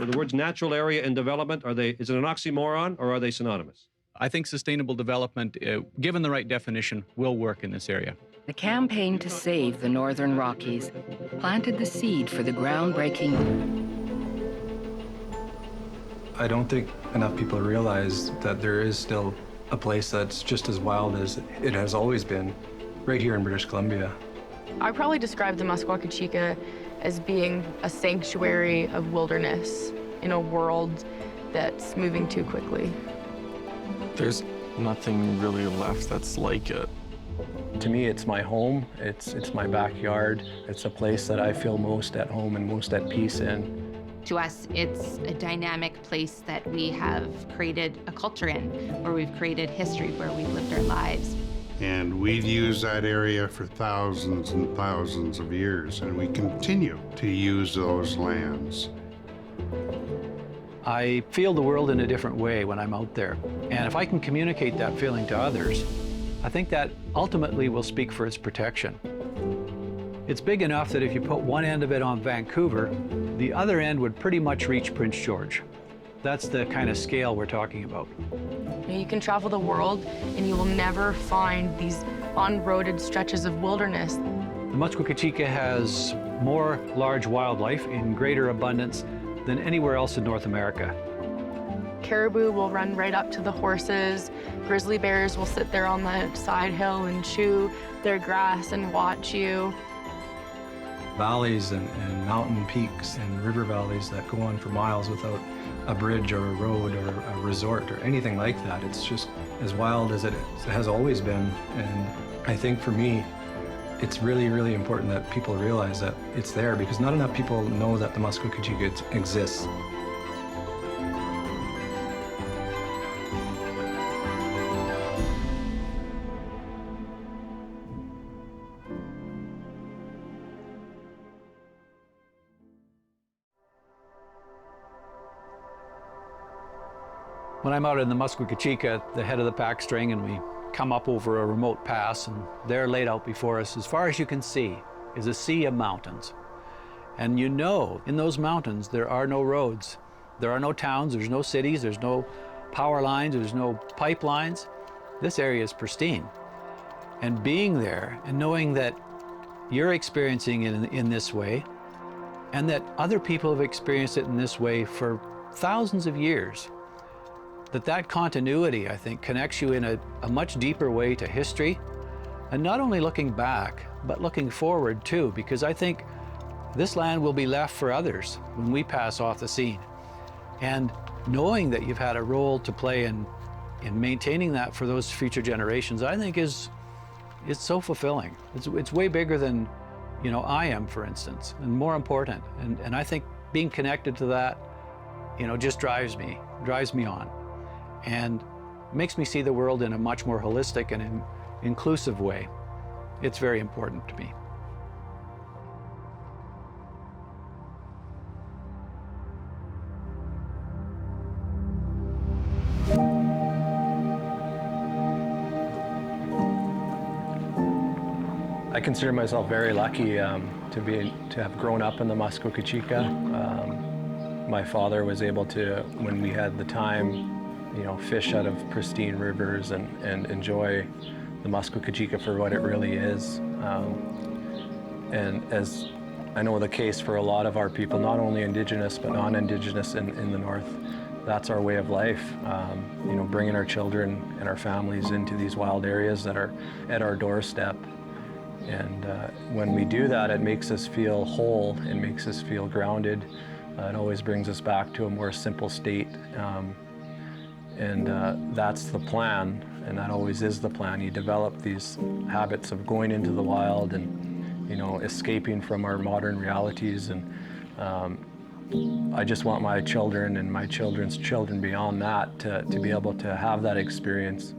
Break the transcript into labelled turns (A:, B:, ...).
A: The words natural area and development, is it an oxymoron or are they synonymous?
B: I think sustainable development, given the right definition, will work in this area.
C: The campaign to save the Northern Rockies planted the seed for the groundbreaking.
D: I don't think enough people realize that there is still a place that's just as wild as it has always been, right here in British Columbia.
E: I probably describe the Muskwa-Kechika as being a sanctuary of wilderness in a world that's moving too quickly.
F: There's nothing really left that's like it.
D: To me, it's my home, it's my backyard. It's a place that I feel most at home and most at peace in.
G: To us, it's a dynamic place that we have created a culture in, where we've created history, where we've lived our lives.
H: And we've used that area for thousands and thousands of years, and we continue to use those lands.
I: I feel the world in a different way when I'm out there. And if I can communicate that feeling to others, I think that ultimately will speak for its protection. It's big enough that if you put one end of it on Vancouver, the other end would pretty much reach Prince George. That's the kind of scale we're talking about.
E: You can travel the world and you will never find these unroaded stretches of wilderness.
I: The Muskwa-Kechika has more large wildlife in greater abundance than anywhere else in North America.
E: Caribou will run right up to the horses. Grizzly bears will sit there on the side hill and chew their grass and watch you.
D: Valleys and mountain peaks and river valleys that go on for miles without a bridge or a road or a resort or anything like that. It's just as wild as it has always been. And I think for me, it's really, really important that people realize that it's there, because not enough people know that the Muskwa-Kechika exists.
I: When I'm out in the Muskwa-Kechika, the head of the pack string, and we come up over a remote pass, and there laid out before us, as far as you can see, is a sea of mountains. And you know, in those mountains, there are no roads. There are no towns, there's no cities, there's no power lines, there's no pipelines. This area is pristine. And being there and knowing that you're experiencing it in this way, and that other people have experienced it in this way for thousands of years, that continuity, I think, connects you in a much deeper way to history, and not only looking back, but looking forward too, because I think this land will be left for others when we pass off the scene. And knowing that you've had a role to play in maintaining that for those future generations, I think is so fulfilling. It's way bigger than, you know, I am, for instance, and more important. And I think being connected to that, you know, just drives me on. And makes me see the world in a much more holistic and inclusive way. It's very important to me.
D: I consider myself very lucky to have grown up in the Muskwa-Kechika. My father was able to, when we had the time, you know, fish out of pristine rivers and enjoy the Muskwa-Kechika for what it really is. And as I know the case for a lot of our people, not only Indigenous but non-Indigenous in the North, that's our way of life. You know, bringing our children and our families into these wild areas that are at our doorstep. And when we do that, it makes us feel whole, it makes us feel grounded. It always brings us back to a more simple state. And that's the plan, and that always is the plan. You develop these habits of going into the wild and, you know, escaping from our modern realities. And I just want my children and my children's children beyond that to be able to have that experience.